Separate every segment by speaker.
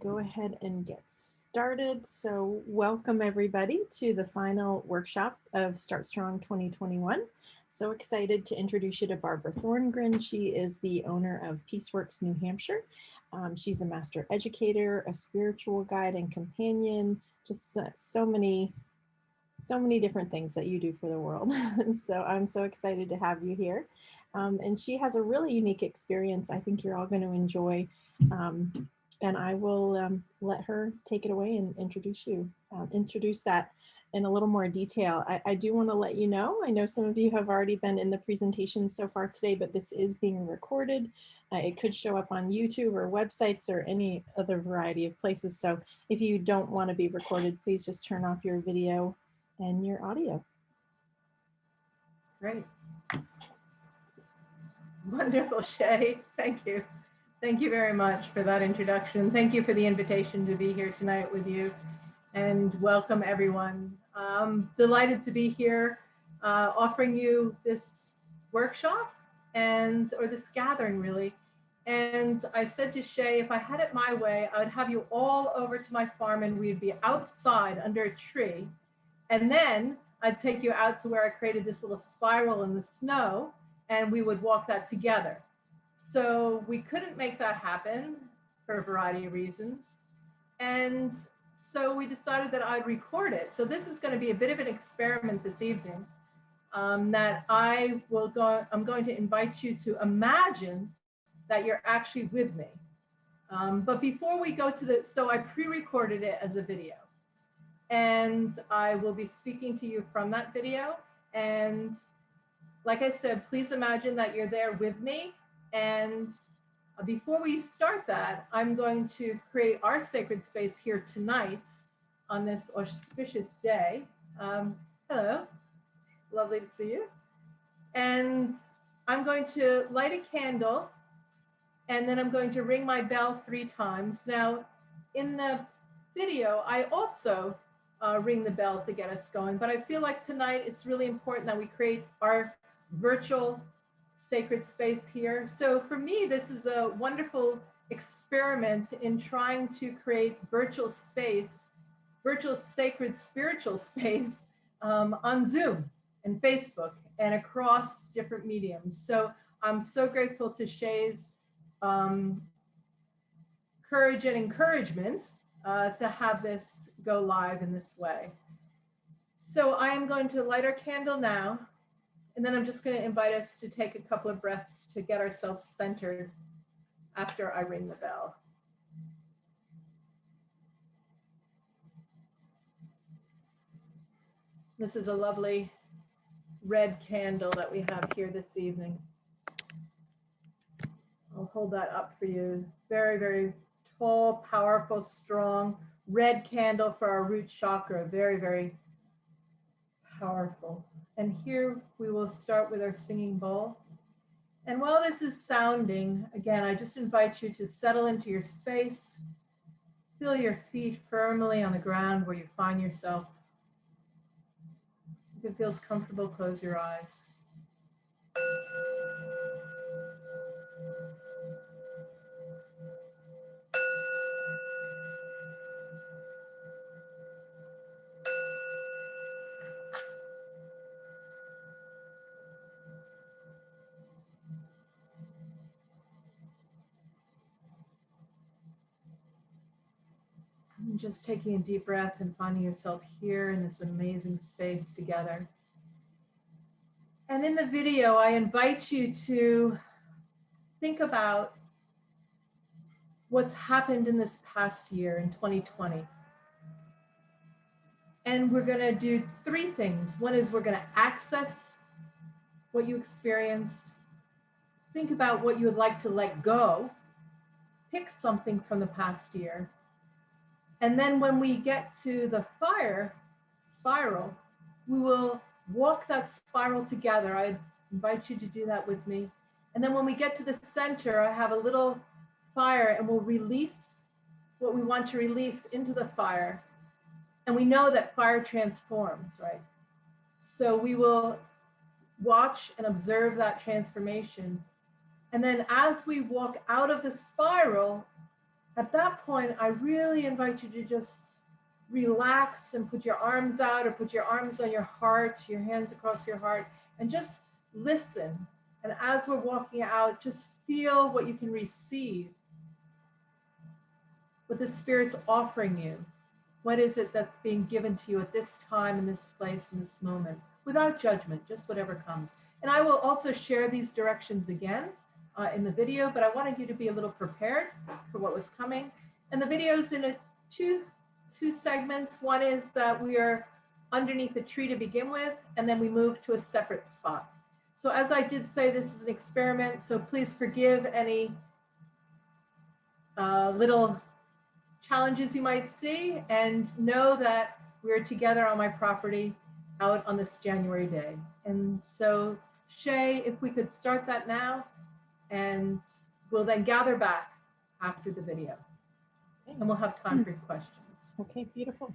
Speaker 1: go ahead and get started. So welcome everybody to the final workshop of Start Strong 2021. So excited to introduce you to Barbara Thorngren. She is the owner of Peaceworks New Hampshire. She's a master educator, a spiritual guide and companion, just so many different things that you do for the world. So I'm so excited to have you here. And she has a really unique experience I think you're all going to enjoy. And I will let her take it away and introduce that in a little more detail. I do want to let you know, I know some of you have already been in the presentation so far today, but this is being recorded. It could show up on YouTube or websites or any other variety of places. So if you don't want to be recorded, please just turn off your video and your audio.
Speaker 2: Great. Wonderful, Shae. Thank you. Thank you very much for that introduction. Thank you for the invitation to be here tonight with you, and welcome everyone. I'm delighted to be here offering you this workshop or this gathering really. And I said to Shae, if I had it my way, I would have you all over to my farm and we'd be outside under a tree. And then I'd take you out to where I created this little spiral in the snow and we would walk that together. So we couldn't make that happen for a variety of reasons. And so we decided that I'd record it. So this is going to be a bit of an experiment this evening that I'm going to invite you to imagine that you're actually with me. But before we go to so I pre-recorded it as a video. And I will be speaking to you from that video. And like I said, please imagine that you're there with me. And before we start that, I'm going to create our sacred space here tonight on this auspicious day. Hello, lovely to see you. And I'm going to light a candle and then I'm going to ring my bell 3 times. Now, in the video, I also ring the bell to get us going, but I feel like tonight it's really important that we create our virtual sacred space here. So for me, this is a wonderful experiment in trying to create virtual sacred spiritual space on Zoom and Facebook and across different mediums. So I'm so grateful to Shae's courage and encouragement to have this go live in this way. So I am going to light our candle now, and then I'm just going to invite us to take a couple of breaths to get ourselves centered after I ring the bell. This is a lovely red candle that we have here this evening. I'll hold that up for you. Very, very tall, powerful, strong red candle for our root chakra. Very, very powerful. And here we will start with our singing bowl. And while this is sounding, again, I just invite you to settle into your space. Feel your feet firmly on the ground where you find yourself. If it feels comfortable, close your eyes. Just taking a deep breath and finding yourself here in this amazing space together. And in the video, I invite you to think about what's happened in this past year in 2020. And we're going to do 3 things. One is we're going to access what you experienced. Think about what you would like to let go. Pick something from the past year. And then when we get to the fire spiral, we will walk that spiral together. I invite you to do that with me. And then when we get to the center, I have a little fire and we'll release what we want to release into the fire. And we know that fire transforms, right? So we will watch and observe that transformation. And then as we walk out of the spiral, At that point, I really invite you to just relax and put your arms out or put your arms on your heart, your hands across your heart, and just listen. And as we're walking out, just feel what you can receive, what the Spirit's offering you. What is it that's being given to you at this time, in this place, in this moment, without judgment, just whatever comes. And I will also share these directions again in the video, but I wanted you to be a little prepared for what was coming. And the video is in two segments. One is that we are underneath the tree to begin with, and then we move to a separate spot. So as I did say, this is an experiment, so please forgive any little challenges you might see, and know that we're together on my property out on this January day. And so, Shae, if we could start that now, and we'll then gather back after the video. Okay. And we'll have time for questions.
Speaker 1: Okay, beautiful.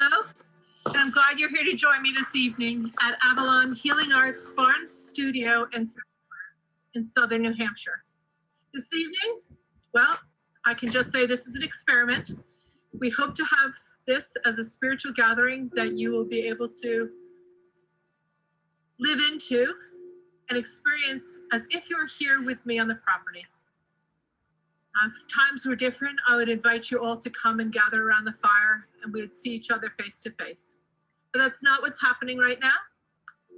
Speaker 2: Hello, and I'm glad you're here to join me this evening at Avalon Healing Arts Barnes Studio in Southern New Hampshire. This evening, well, I can just say this is an experiment. We hope to have this as a spiritual gathering that you will be able to live into and experience as if you're here with me on the property. If times were different, I would invite you all to come and gather around the fire and we would see each other face to face. But that's not what's happening right now.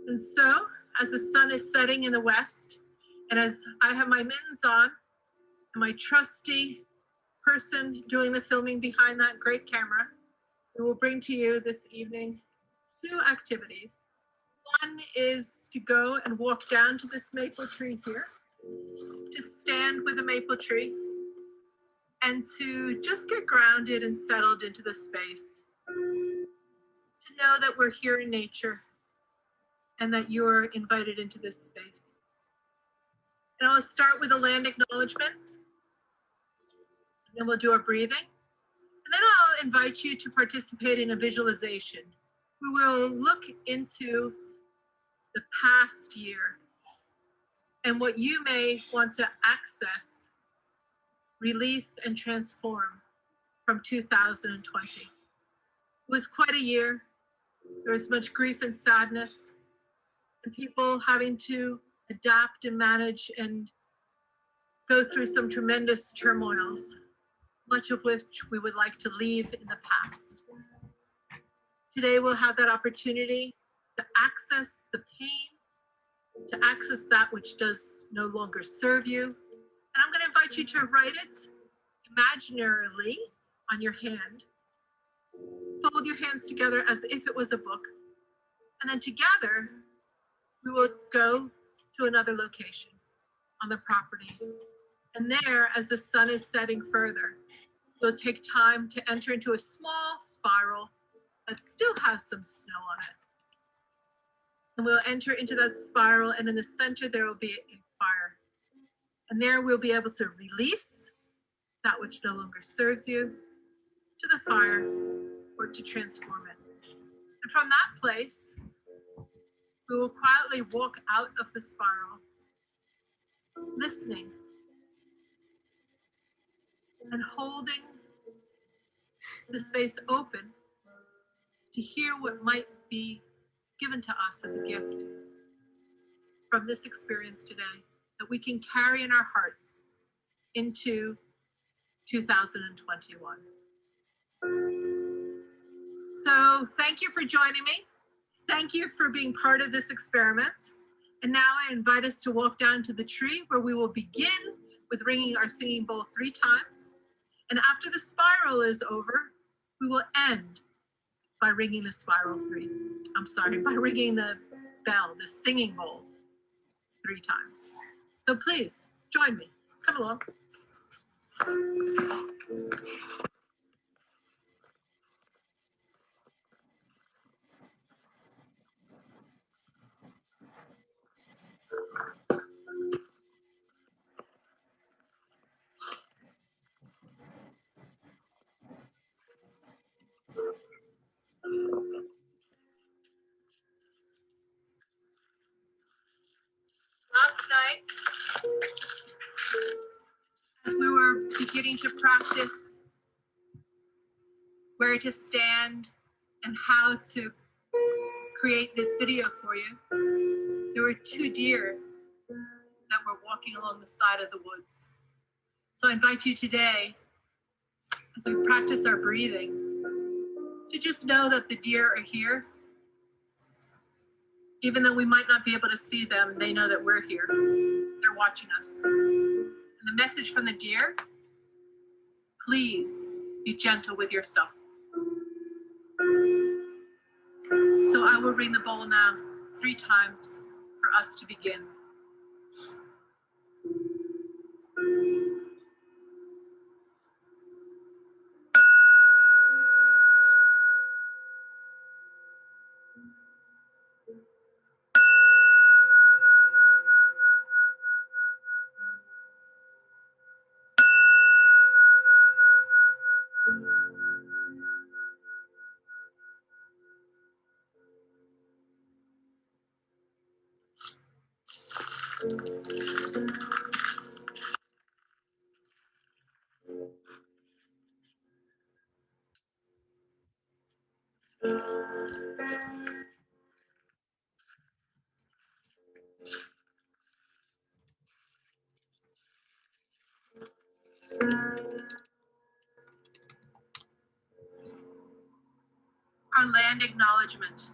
Speaker 2: And so, as the sun is setting in the west, and as I have my mittens on, and my trusty person doing the filming behind that great camera, we will bring to you this evening 2 activities. One is to go and walk down to this maple tree here, to stand with the maple tree, and to just get grounded and settled into the space. To know that we're here in nature and that you're invited into this space. And I'll start with a land acknowledgement, and then we'll do our breathing. And then I'll invite you to participate in a visualization. We will look into the past year and what you may want to access, release, and transform from 2020. It was quite a year. There was much grief and sadness, and people having to adapt and manage and go through some tremendous turmoils, much of which we would like to leave in the past. Today we'll have that opportunity to access the pain, to access that which does no longer serve you. And I'm going to invite you to write it imaginarily on your hand. Fold your hands together as if it was a book. And then together, we will go to another location on the property. And there, as the sun is setting further, we'll take time to enter into a small spiral that still has some snow on it. And we'll enter into that spiral, and in the center, there will be a fire. And there we'll be able to release that which no longer serves you to the fire or to transform it. And from that place, we will quietly walk out of the spiral, listening and holding the space open to hear what might be given to us as a gift from this experience today that we can carry in our hearts into 2021. So thank you for joining me. Thank you for being part of this experiment. And now I invite us to walk down to the tree where we will begin with ringing our singing bowl 3 times. And after the spiral is over, we will end by ringing the spiral by ringing the bell, the singing bowl 3 times. So please join me. Come along. night, as we were beginning to practice where to stand and how to create this video for you, there were 2 deer that were walking along the side of the woods. So I invite you today, as we practice our breathing, to just know that the deer are here. Even though we might not be able to see them, they know that we're here. They're watching us. And the message from the deer, please be gentle with yourself. So I will ring the bowl now 3 times for us to begin. Our land acknowledgement.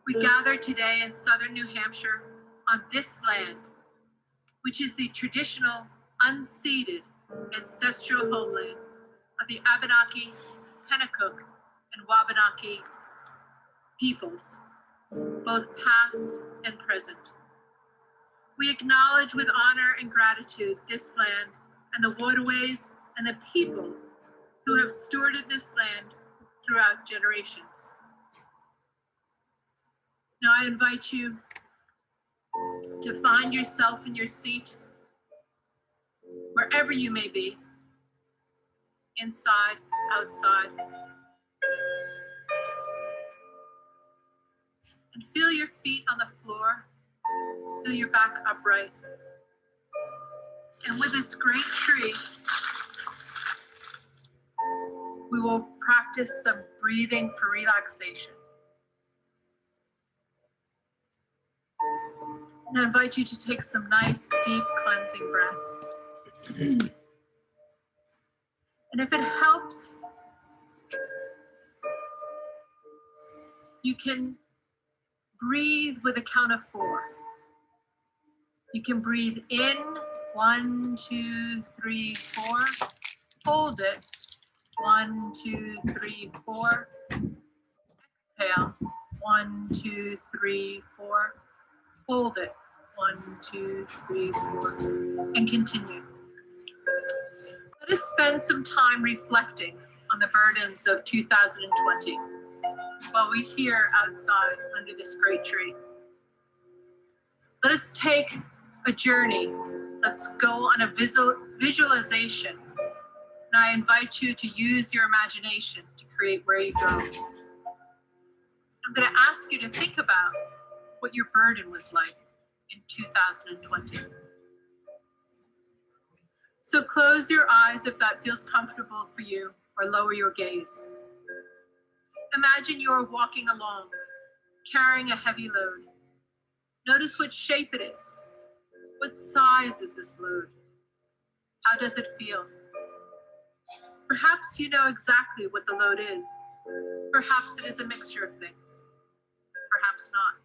Speaker 2: We gather today in southern New Hampshire on this land, which is the traditional, unceded, ancestral homeland of the Abenaki, Pennacook, and Wabanaki peoples, both past and present. We acknowledge with honor and gratitude this land and the waterways and the people who have stewarded this land throughout generations. Now I invite you to find yourself in your seat, wherever you may be, inside, outside, and feel your feet on the floor, feel your back upright. And with this great tree, we will practice some breathing for relaxation. And I invite you to take some nice, deep, cleansing breaths. And if it helps, you can breathe with a count of 4. You can breathe in, 1, 2, 3, 4. Hold it, 1, 2, 3, 4. Exhale, 1, 2, 3, 4. Hold it, 1, 2, 3, 4, and continue. Let us spend some time reflecting on the burdens of 2020 while we're here outside under this great tree. Let us take a journey. Let's go on a visualization. And I invite you to use your imagination to create where you go. I'm going to ask you to think about what your burden was like in 2020. So close your eyes if that feels comfortable for you, or lower your gaze. Imagine you are walking along, carrying a heavy load. Notice what shape it is. What size is this load? How does it feel? Perhaps you know exactly what the load is. Perhaps it is a mixture of things. Perhaps not.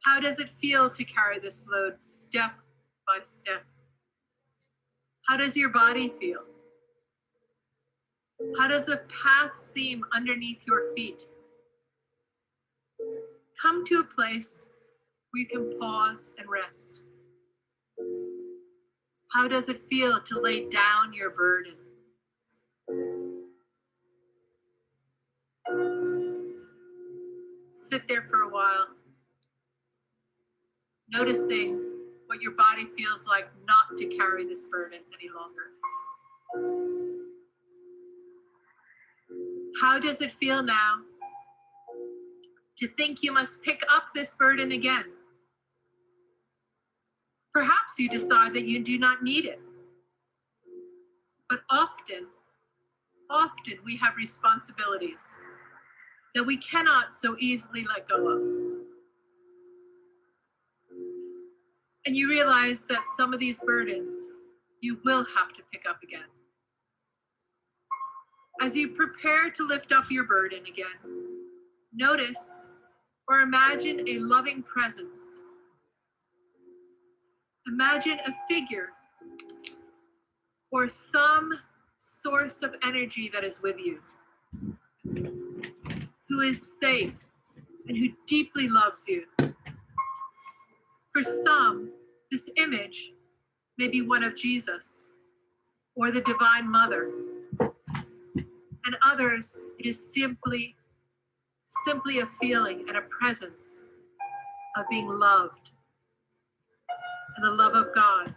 Speaker 2: How does it feel to carry this load step by step? How does your body feel? How does the path seem underneath your feet? Come to a place where you can pause and rest. How does it feel to lay down your burden? Sit there for a while, noticing what your body feels like not to carry this burden any longer. How does it feel now to think you must pick up this burden again? Perhaps you decide that you do not need it. But often we have responsibilities that we cannot so easily let go of. And you realize that some of these burdens you will have to pick up again. As you prepare to lift up your burden again, notice or imagine a loving presence. Imagine a figure or some source of energy that is with you, who is safe and who deeply loves you. For some, this image may be one of Jesus or the Divine Mother. And others, it is simply a feeling and a presence of being loved and the love of God.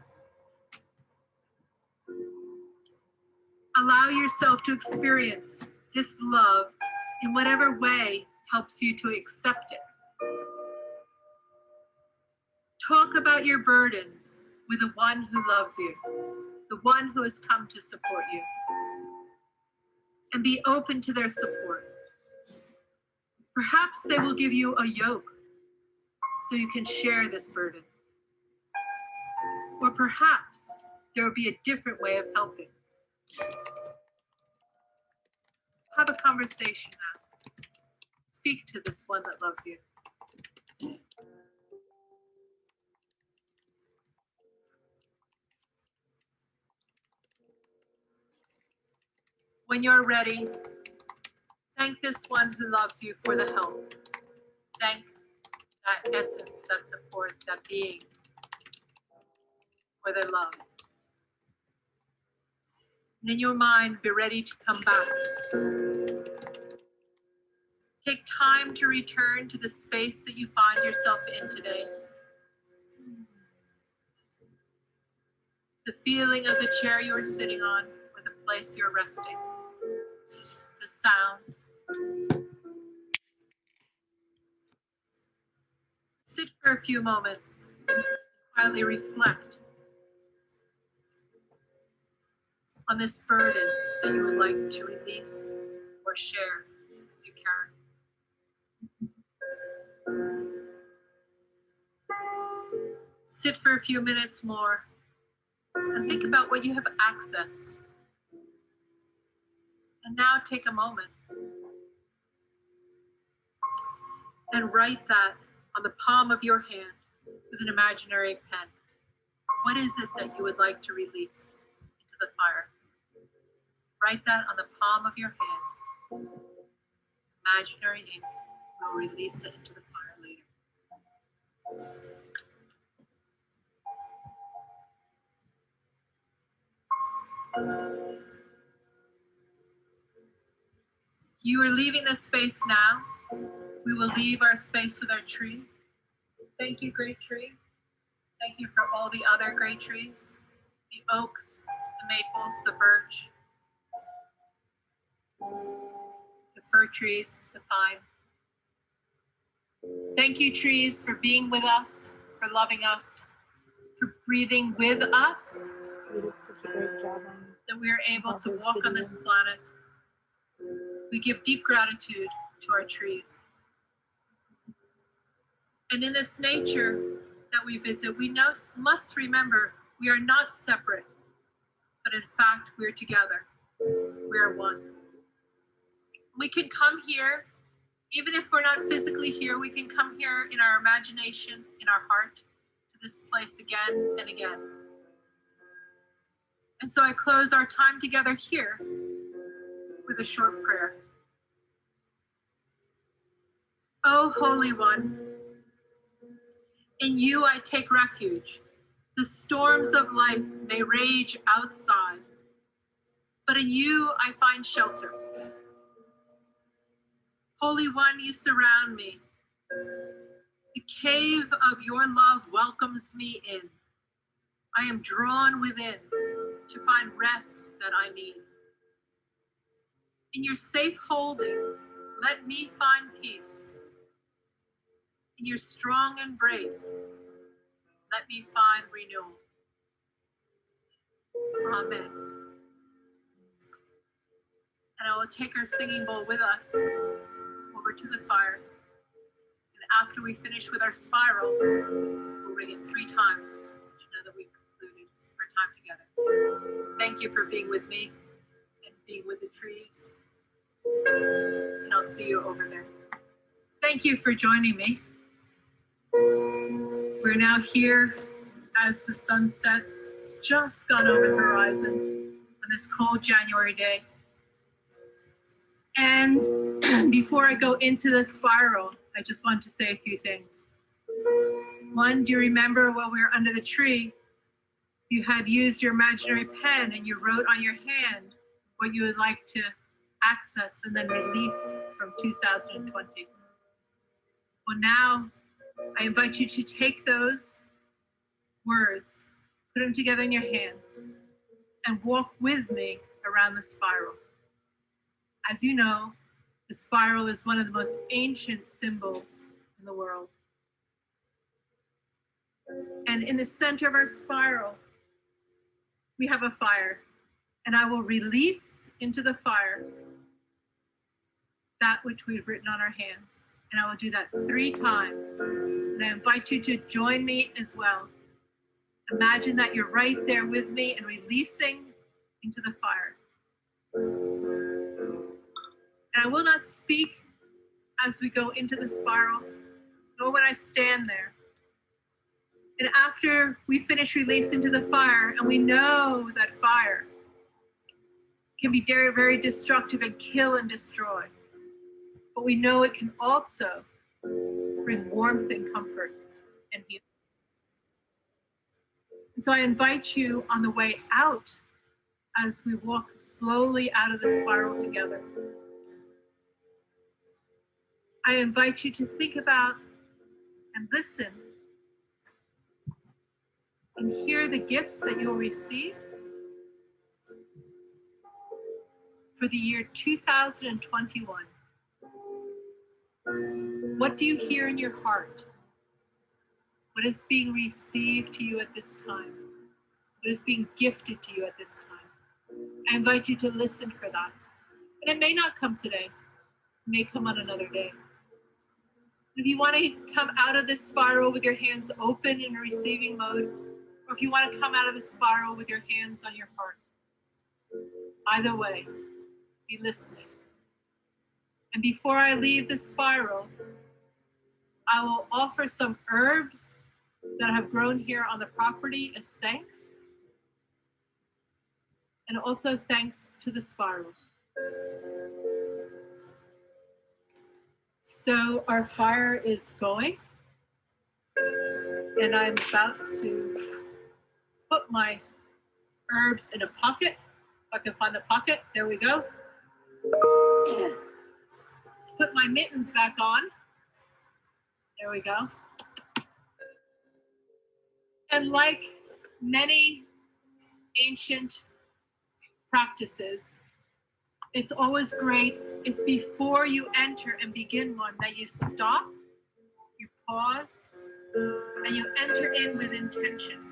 Speaker 2: Allow yourself to experience this love in whatever way helps you to accept it. Talk about your burdens with the one who loves you, the one who has come to support you, and be open to their support. Perhaps they will give you a yoke so you can share this burden. Or perhaps there will be a different way of helping. Have a conversation now. Speak to this one that loves you. When you're ready, thank this one who loves you for the help. Thank that essence, that support, that being for their love. And in your mind, be ready to come back. Take time to return to the space that you find yourself in today. The feeling of the chair you're sitting on or the place you're resting. The sounds. Sit for a few moments and quietly reflect on this burden that you would like to release or share as you can. Sit for a few minutes more and think about what you have accessed. And now take a moment and write that on the palm of your hand with an imaginary pen. What is it that you would like to release into the fire? Write that on the palm of your hand. Imaginary ink will release it into the fire later. You are leaving this space now. We will leave our space with our tree. Thank you, great tree. Thank you for all the other great trees, the oaks, the maples, the birch, the fir trees, the pine. Thank you, trees, for being with us, for loving us, for breathing with us.
Speaker 1: You did such a great job on
Speaker 2: that we are able
Speaker 1: all
Speaker 2: to
Speaker 1: those
Speaker 2: walk on
Speaker 1: videos.
Speaker 2: this planet. We give deep gratitude to our trees. And in this nature that we visit, we must remember we are not separate, but in fact, we're together. We are one. We can come here, even if we're not physically here, we can come here in our imagination, in our heart, to this place again and again. And so I close our time together here with a short prayer. O Holy One, in you I take refuge. The storms of life may rage outside, but in you I find shelter. Holy One, you surround me. The cave of your love welcomes me in. I am drawn within to find rest that I need. In your safe holding, let me find peace. In your strong embrace,
Speaker 3: Let me find renewal. Amen. And I will take our singing bowl with us over to the fire. And after we finish with our spiral, we'll ring it 3 times to know that we've concluded our time together. Thank you for being with me and being with the trees. And I'll see you over there. Thank you for joining me. We're now here as the sun sets. It's just gone over the horizon on this cold January day. And before I go into the spiral, I just want to say a few things. One, do you remember while we were under the tree, you had used your imaginary pen and you wrote on your hand what you would like to access and then release from 2020. Well, now I invite you to take those words, put them together in your hands, and walk with me around the spiral. As you know, the spiral is one of the most ancient symbols in the world. And in the center of our spiral, we have a fire. And I will release into the fire that which we've written on our hands. And I will do that 3 times. And I invite you to join me as well. Imagine that you're right there with me and releasing into the fire. And I will not speak as we go into the spiral, nor when I stand there. And after we finish release into the fire, and we know that fire can be very, very destructive and kill and destroy, but we know it can also bring warmth and comfort and healing. And so I invite you on the way out, as we walk slowly out of the spiral together, I invite you to think about and listen and hear the gifts that you'll receive for the year 2021. What do you hear in your heart? What is being received to you at this time? What is being gifted to you at this time? I invite you to listen for that. And it may not come today. It may come on another day. If you want to come out of this spiral with your hands open in a receiving mode, or if you want to come out of the spiral with your hands on your heart, either way, be listening. And before I leave the spiral, I will offer some herbs that have grown here on the property as thanks, and also thanks to the spiral. So our fire is going, and I'm about to put my herbs in a pocket. If I can find the pocket, there we go. Put my mittens back on. There we go. And like many ancient practices, it's always great if before you enter and begin one, that you stop, you pause, and you enter in with intention.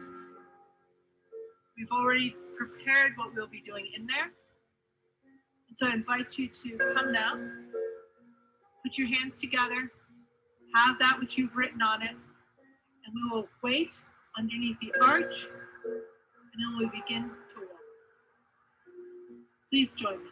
Speaker 3: We've already prepared what we'll be doing in there. And so I invite you to come now, put your hands together, have that which you've written on it, and we will wait underneath the arch, and then we'll begin to walk. Please join me.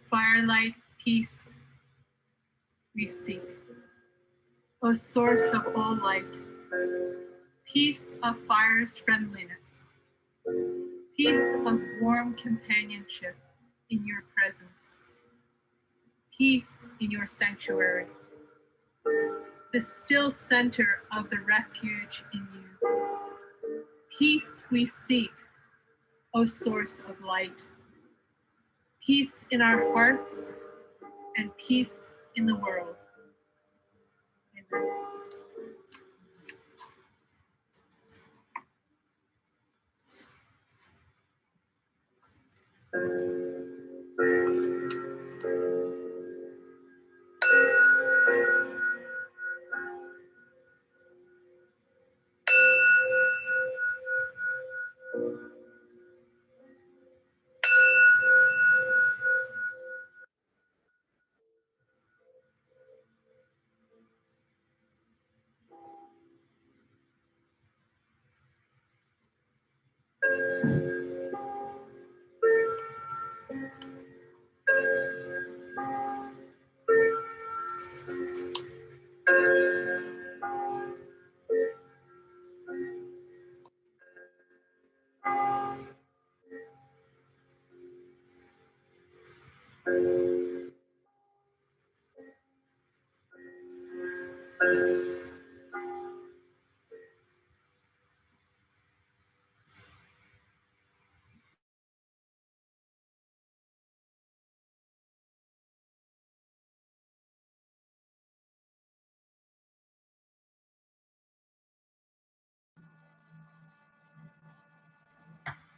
Speaker 3: Firelight, peace, we seek. O source of all light, peace of fire's friendliness, peace of warm companionship in your presence, peace in your sanctuary. the still center of the refuge in you. Peace we seek, O source of light. Peace in our hearts and peace in the world. Amen.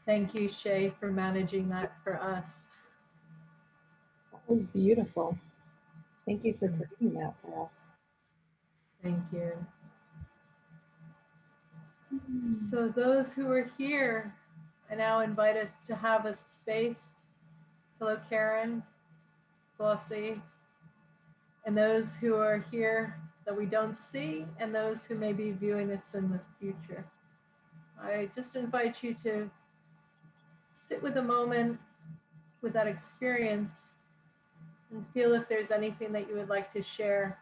Speaker 2: Thank you, Shae, for managing that for us.
Speaker 1: That was beautiful. Thank you for creating that for us.
Speaker 2: Thank you. So those who are here, I now invite us to have a space. Hello, Karen, Flossie, and those who are here that we don't see, and those who may be viewing this in the future. I just invite you to sit with a moment with that experience and feel if there's anything that you would like to share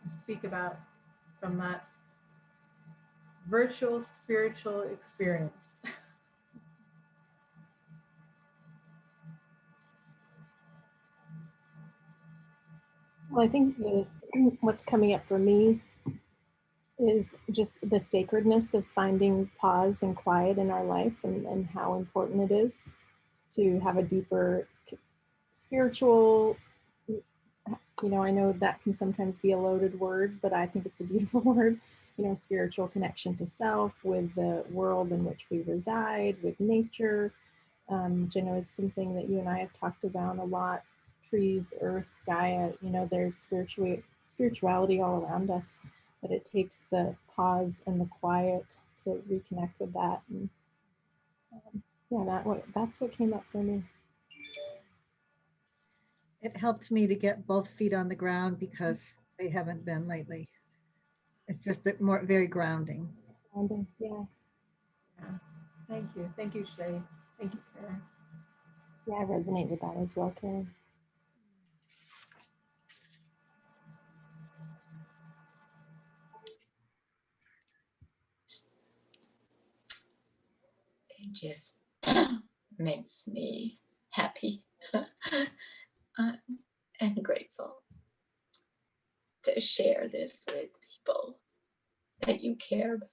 Speaker 2: or speak about from that virtual spiritual experience.
Speaker 1: Well, I think what's coming up for me is just the sacredness of finding pause and quiet in our life, and how important it is to have a deeper spiritual, I know that can sometimes be a loaded word, but I think it's a beautiful word, spiritual connection to self, with the world in which we reside, with nature, which I know is something that you and I have talked about a lot. Trees, earth, Gaia, there's spirituality all around us, but it takes the pause and the quiet to reconnect with that. And that's what came up for me.
Speaker 4: It helped me to get both feet on the ground because they haven't been lately. It's just very grounding.
Speaker 1: Grounding, yeah.
Speaker 2: Thank you. Thank you, Shae. Thank you, Karen.
Speaker 1: Yeah, I resonate with that as well, Karen.
Speaker 5: It just makes me happy and grateful to share this with people that you care about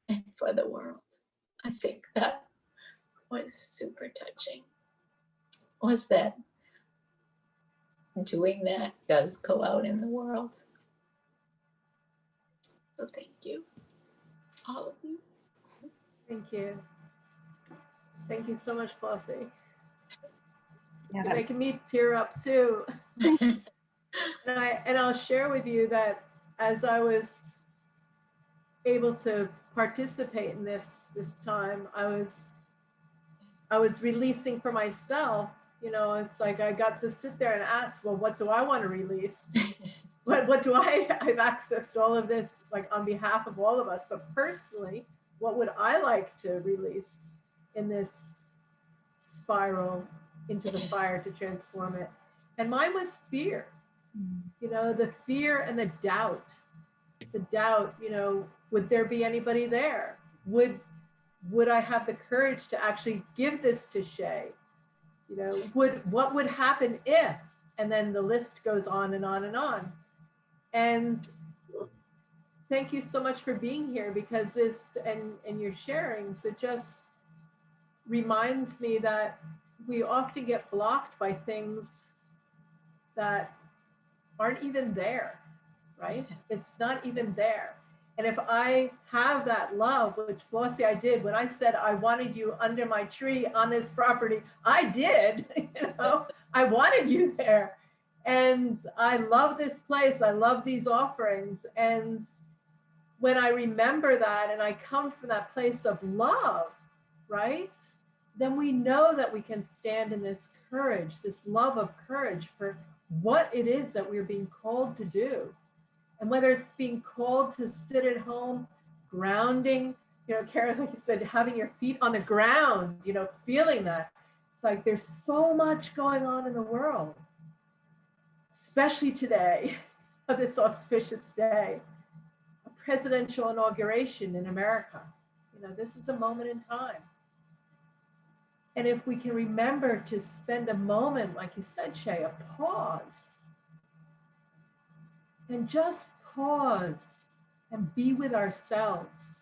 Speaker 5: and for the world. I think that was super touching, was that doing that does go out in the world. So thank you, all of you.
Speaker 2: Thank you. Thank you so much, Flossie.
Speaker 1: Yeah,
Speaker 2: You're making me tear up too. And I'll share with you that as I was able to participate in this time, I was releasing for myself. It's like I got to sit there and ask, well, what do I want to release? What do I've accessed all of this, like on behalf of all of us, but personally, what would I like to release in this spiral into the fire to transform it? And mine was fear. The fear and the doubt, would there be anybody there? Would I have the courage to actually give this to Shae? What would happen if? And then the list goes on and on and on. And thank you so much for being here, because this and your sharings, it just reminds me that we often get blocked by things that aren't even there, right? It's not even there. And if I have that love, which Flossie, I did, when I said I wanted you under my tree on this property, I did, you know, I wanted you there. And I love this place. I love these offerings. And when I remember that and I come from that place of love, right? Then we know that we can stand in this courage, this love of courage for what it is that we're being called to do. And whether it's being called to sit at home, grounding, you know, Karen, like you said, having your feet on the ground, you know, feeling that. It's like there's so much going on in the world, especially today, on this auspicious day, a presidential inauguration in America. You know, this is a moment in time. And if we can remember to spend a moment, like you said, Shae, a pause, and just pause and be with ourselves.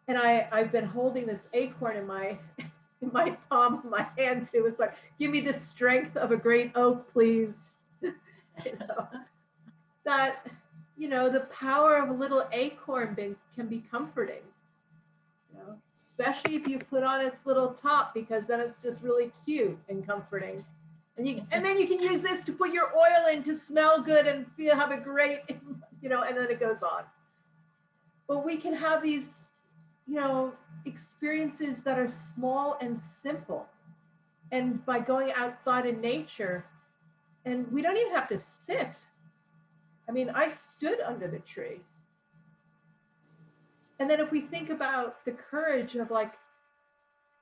Speaker 2: And I've been holding this acorn in my palm of my hand too. It's like, give me the strength of a great oak, please. You know, that, you know, the power of a little acorn can be comforting. You know, especially if you put on its little top, because then it's just really cute and comforting. And then you can use this to put your oil in to smell good and have a great, you know, and then it goes on. But we can have these, you know, experiences that are small and simple. And by going outside in nature, and we don't even have to sit. I mean, I stood under the tree. And then if we think about the courage of like,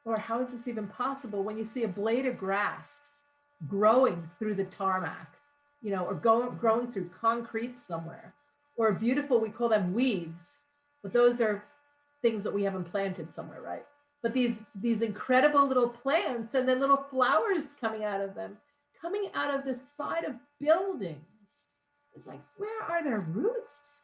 Speaker 2: or how is this even possible when you see a blade of grass growing through the tarmac, you know, or growing through concrete somewhere, or beautiful, we call them weeds, but those are things that we haven't planted somewhere, right? But these incredible little plants, and then little flowers coming out of them, coming out of the side of buildings. It's like, where are their roots?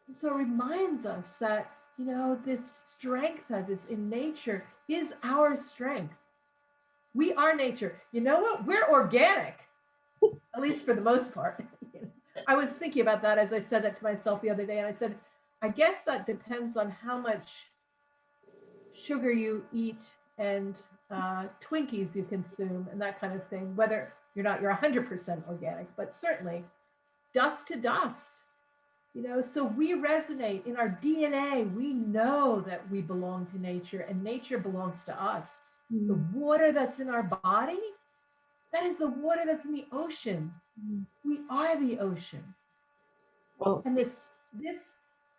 Speaker 2: And so it reminds us that, you know, this strength that is in nature is our strength. We are nature. You know what? We're organic, at least for the most part. I was thinking about that as I said that to myself the other day. And I said, I guess that depends on how much sugar you eat and Twinkies you consume and that kind of thing, whether you're 100% organic, but certainly dust to dust. You know, so we resonate in our DNA. We know that we belong to nature and nature belongs to us. The water that's in our body, that is the water that's in the ocean. We are the ocean.
Speaker 1: Well,
Speaker 2: and this,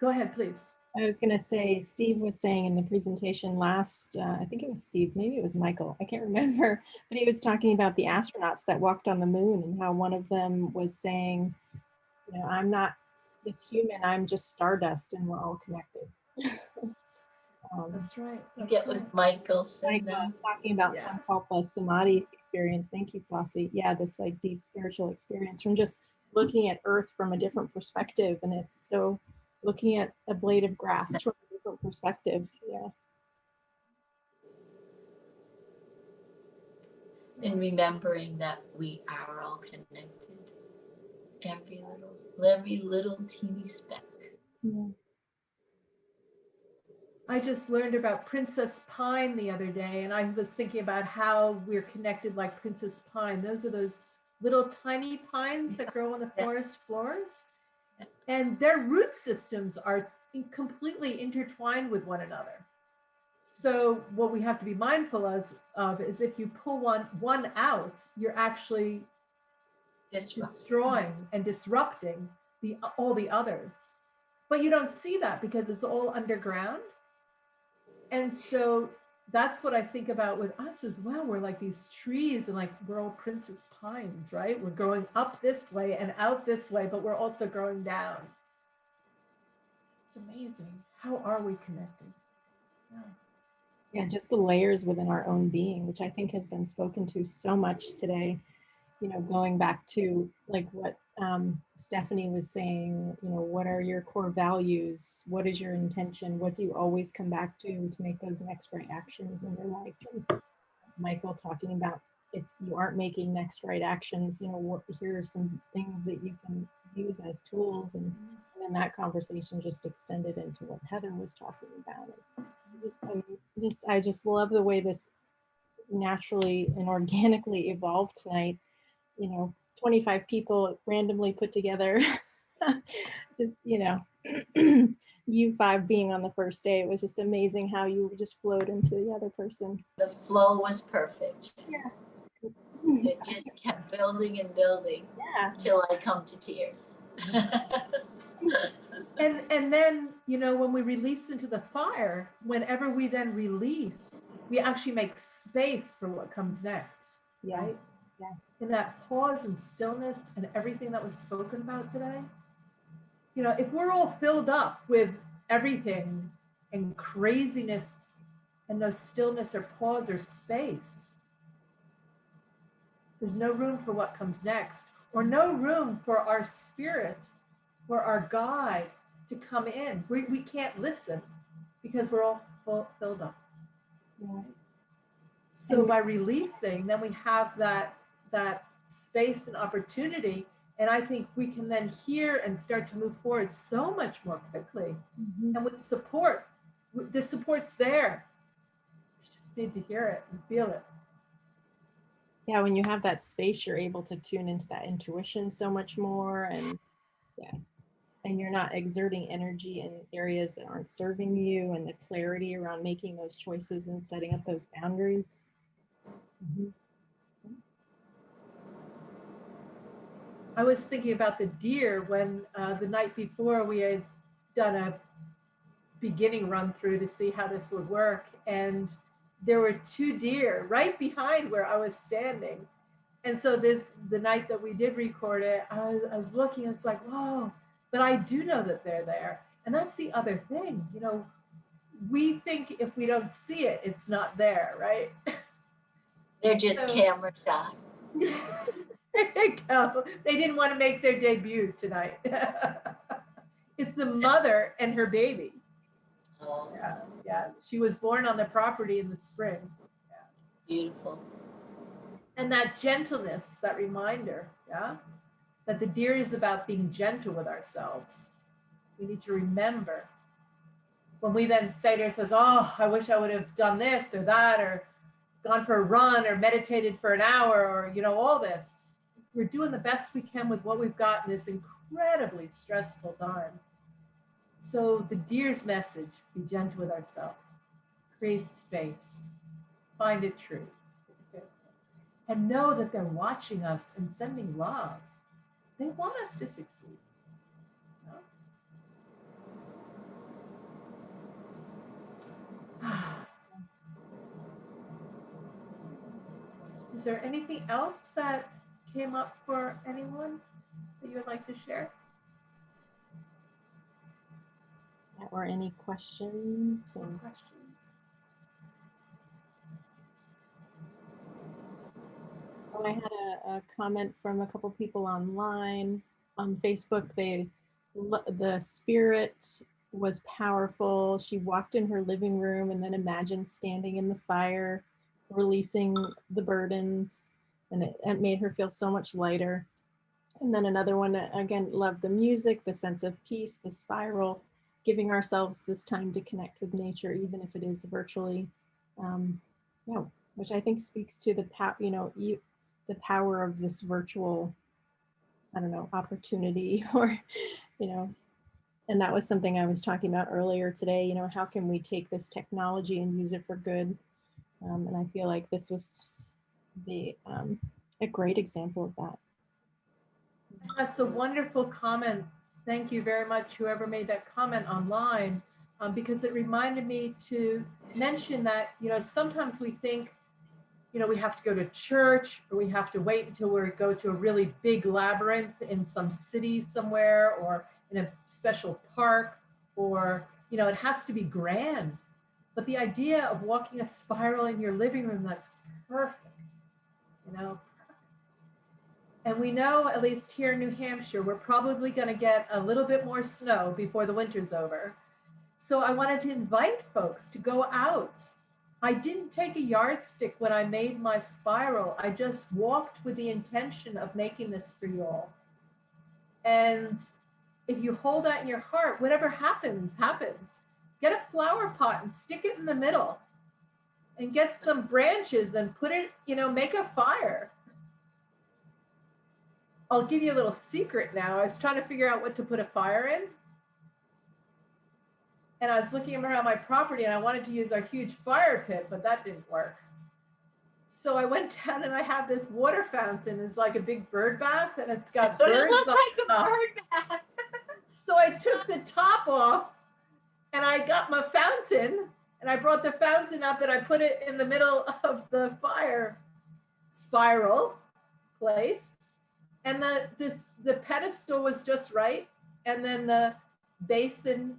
Speaker 2: go ahead, please.
Speaker 1: I was going to say, Steve was saying in the presentation last, I think it was Steve, maybe it was Michael, I can't remember, but he was talking about the astronauts that walked on the moon and how one of them was saying, you know, I'm not this human, I'm just stardust and we're all connected.
Speaker 2: That's right.
Speaker 5: I think it was Michael said that.
Speaker 1: Talking about Sankalpa Samadhi experience. Thank you, Flossie. Yeah, this like deep spiritual experience from just looking at Earth from a different perspective. And it's so looking at a blade of grass from a different perspective. Yeah.
Speaker 5: And remembering that we are all connected. Every little teeny speck.
Speaker 1: Yeah.
Speaker 2: I just learned about Princess Pine the other day, and I was thinking about how we're connected like Princess Pine. Those are those little tiny pines that grow on the forest floors, and their root systems are completely intertwined with one another. So what we have to be mindful of is if you pull one out, you're actually destroying and disrupting all the others. But you don't see that because it's all underground. And so that's what I think about with us as well. We're like these trees and like we're all Princess Pines, right? We're growing up this way and out this way, but we're also growing down. It's amazing. How are we connected?
Speaker 1: Yeah, just the layers within our own being, which I think has been spoken to so much today, you know, going back to like what Stephanie was saying, you know, what are your core values? What is your intention? What do you always come back to make those next right actions in your life? And Michael talking about, if you aren't making next right actions, you know, here are some things that you can use as tools. And then that conversation just extended into what Heather was talking about. And I just love the way this naturally and organically evolved tonight. You know, 25 people randomly put together. Just, you know, you five being on the first day, it was just amazing how you just flowed into the other person.
Speaker 5: The flow was perfect.
Speaker 1: Yeah.
Speaker 5: It just kept building and building,
Speaker 1: Yeah.
Speaker 5: till I come to tears.
Speaker 2: And then, you know, when we release into the fire, whenever we then release, we actually make space for what comes next.
Speaker 1: Yeah.
Speaker 2: Right?
Speaker 1: Yeah.
Speaker 2: In that pause and stillness and everything that was spoken about today, you know, if we're all filled up with everything and craziness and no stillness or pause or space, there's no room for what comes next, or no room for our spirit or our guide to come in. We can't listen because we're all filled up.
Speaker 1: Yeah.
Speaker 2: So by releasing, then we have that space and opportunity. And I think we can then hear and start to move forward so much more quickly.
Speaker 1: Mm-hmm.
Speaker 2: And with support, the support's there. You just need to hear it and feel it.
Speaker 1: Yeah, when you have that space, you're able to tune into that intuition so much more. And yeah, and you're not exerting energy in areas that aren't serving you, and the clarity around making those choices and setting up those boundaries. Mm-hmm.
Speaker 2: I was thinking about the deer when the night before we had done a beginning run through to see how this would work. And there were 2 deer right behind where I was standing. And so the night that we did record it, I was looking, it's like, whoa, but I do know that they're there. And that's the other thing, you know, we think if we don't see it, it's not there, right?
Speaker 5: They're just camera shy.
Speaker 2: There you go. They didn't want to make their debut tonight. It's the mother and her baby.
Speaker 5: Oh,
Speaker 2: Yeah. She was born on the property in the spring. Yeah.
Speaker 5: beautiful.
Speaker 2: And that gentleness, that reminder, yeah, that the deer is about being gentle with ourselves. We need to remember when we then say to ourselves, oh, I wish I would have done this or that, or gone for a run or meditated for an hour, or, you know, all this. We're doing the best we can with what we've got in this incredibly stressful time. So the deer's message, be gentle with ourselves, create space, find a tree, and know that they're watching us and sending love. They want us to succeed. No? Is there anything else that came up for anyone that you would like to share?
Speaker 1: Or any questions? Or
Speaker 2: Questions?
Speaker 1: oh, I had a comment from a couple people online on Facebook. The spirit was powerful. She walked in her living room and then imagined standing in the fire, releasing the burdens, and it made her feel so much lighter. And then another one, again, loved the music, the sense of peace, the spiral, giving ourselves this time to connect with nature, even if it is virtually. Yeah, which I think speaks to the power, you know, the power of this virtual, I don't know, opportunity, or, you know, and that was something I was talking about earlier today. You know, how can we take this technology and use it for good? And I feel like this was a great example of that.
Speaker 2: That's a wonderful comment. Thank you very much, whoever made that comment online, because it reminded me to mention that, you know, sometimes we think, you know, we have to go to church, or we have to wait until we go to a really big labyrinth in some city somewhere, or in a special park, or, you know, it has to be grand. But the idea of walking a spiral in your living room, that's perfect, you know. And we know, at least here in New Hampshire, we're probably going to get a little bit more snow before the winter's over. So I wanted to invite folks to go out. I didn't take a yardstick when I made my spiral. I just walked with the intention of making this for you all. And if you hold that in your heart, whatever happens, happens. Get a flower pot and stick it in the middle and get some branches and put it, make a fire. I'll give you a little secret now. I was trying to figure out what to put a fire in. And I was looking around my property and I wanted to use our huge fire pit, but that didn't work. So I went down and I have this water fountain. It's like a big bird bath and it's got
Speaker 5: That's what
Speaker 2: birds
Speaker 5: it looked
Speaker 2: on
Speaker 5: like, a
Speaker 2: top.
Speaker 5: bird bath.
Speaker 2: So I took the top off and I got my fountain and I brought the fountain up and I put it in the middle of the fire spiral place. And the pedestal was just right. And then the basin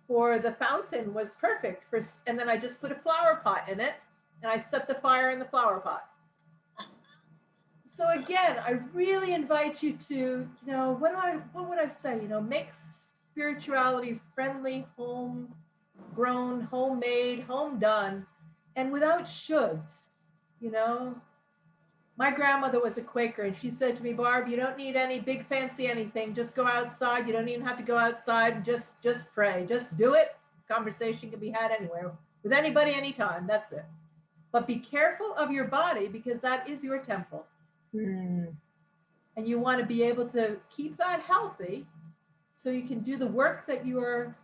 Speaker 2: for the fountain was perfect. And then I just put a flower pot in it and I set the fire in the flower pot. So again, I really invite you to, what would I say? Make spirituality friendly, homegrown, homemade, home done, and without shoulds, My grandmother was a Quaker and she said to me, Barb, you don't need any big fancy anything. Just go outside. You don't even have to go outside. Just pray. Just do it. Conversation can be had anywhere with anybody, anytime. That's it. But be careful of your body because that is your temple. And you want to be able to keep that healthy so you can do the work that you are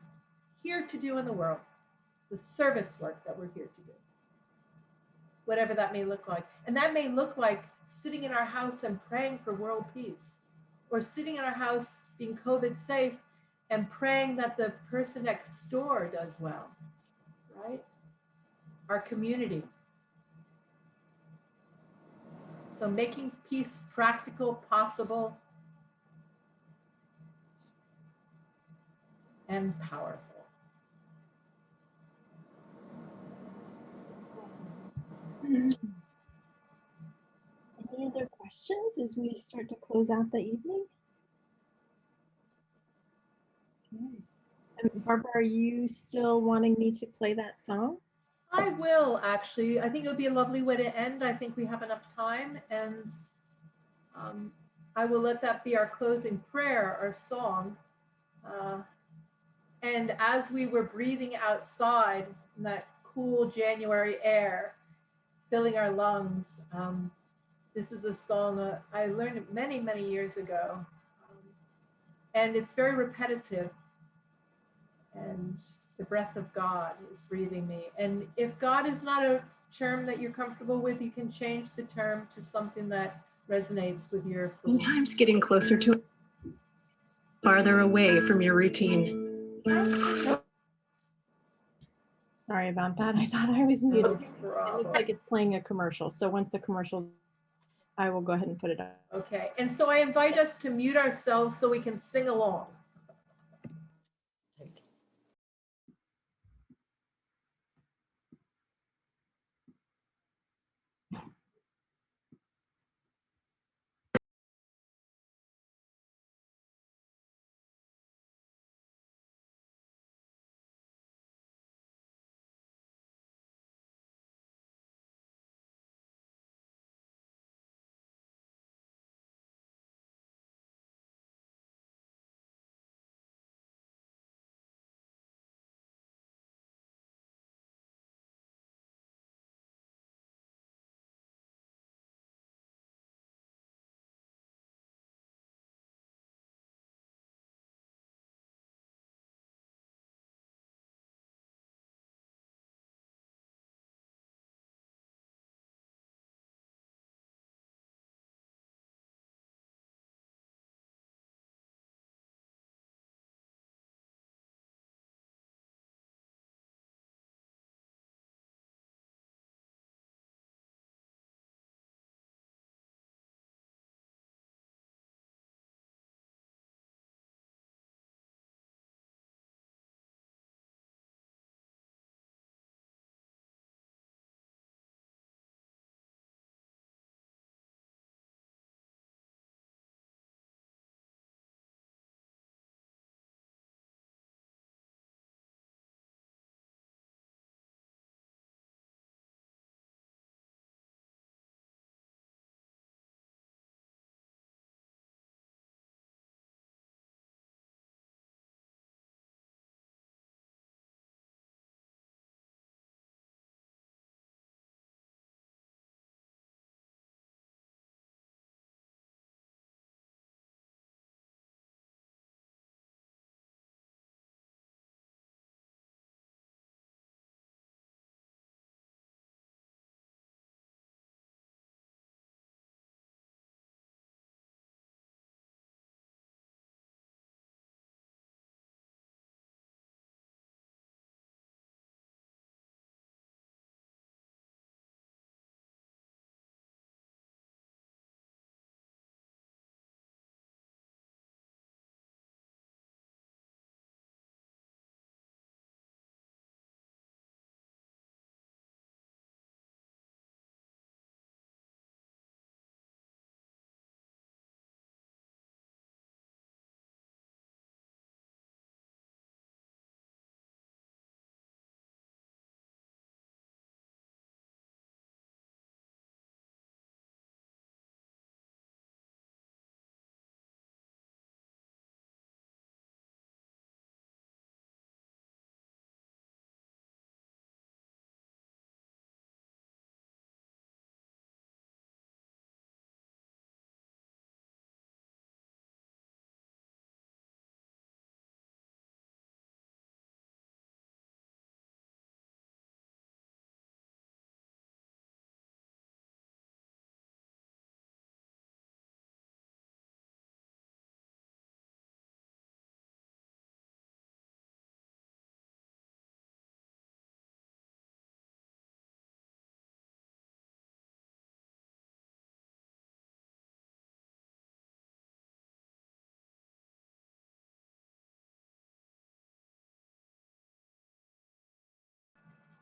Speaker 2: here to do in the world, the service work that we're here to do. Whatever that may look like. And that may look like sitting in our house and praying for world peace, or sitting in our house being COVID safe and praying that the person next door does well, right? Our community. So making peace practical, possible, and powerful.
Speaker 1: Any other questions as we start to close out the evening? Okay. And Barbara, are you still wanting me to play that song?
Speaker 2: I will actually. I think it would be a lovely way to end. I think we have enough time, and I will let that be our closing prayer, our song. And as we were breathing outside in that cool January air, filling our lungs, this is a song that I learned many, many years ago. And it's very repetitive. And the breath of God is breathing me. And if God is not a term that you're comfortable with, you can change the term to something that resonates with your beliefs.
Speaker 3: Sometimes getting closer to farther away from your routine.
Speaker 1: Sorry about that. I thought I was muted.
Speaker 2: No
Speaker 1: It looks like it's playing a commercial. So once the commercial, I will go ahead and put it up.
Speaker 2: Okay. And so I invite us to mute ourselves so we can sing along.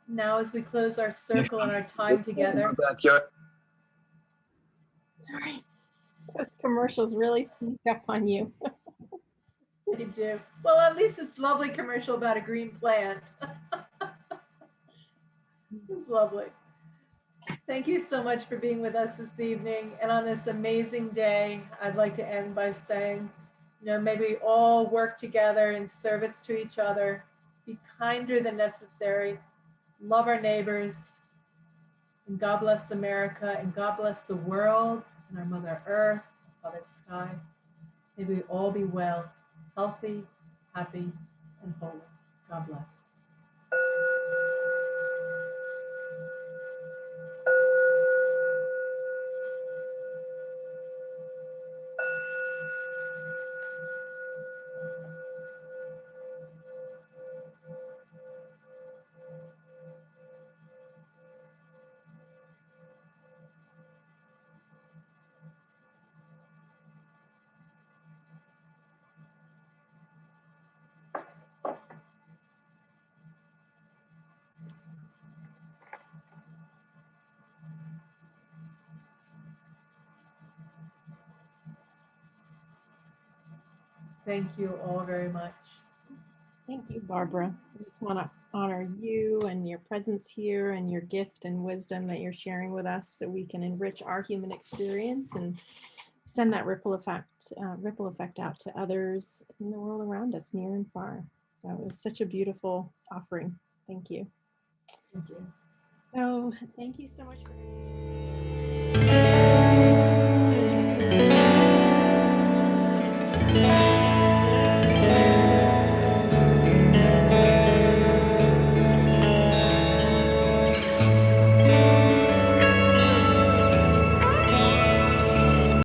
Speaker 2: Now, as we close our circle and our time together,
Speaker 1: Sorry, those commercials really sneak up on you.
Speaker 2: they do. Well, at least it's lovely commercial about a green plant. It's lovely. Thank you so much for being with us this evening. And on this amazing day, I'd like to end by saying, may we all work together in service to each other, be kinder than necessary, love our neighbors, and God bless America, and God bless the world, and our Mother Earth, Father Sky. May we all be well, healthy, happy, and holy. God bless. Thank you all very much.
Speaker 1: Thank you, Barbara. I just want to honor you and your presence here and your gift and wisdom that you're sharing with us so we can enrich our human experience and send that ripple effect out to others in the world around us, near and far. So it was such a beautiful offering. Thank you.
Speaker 2: Thank you.
Speaker 1: So thank you so much for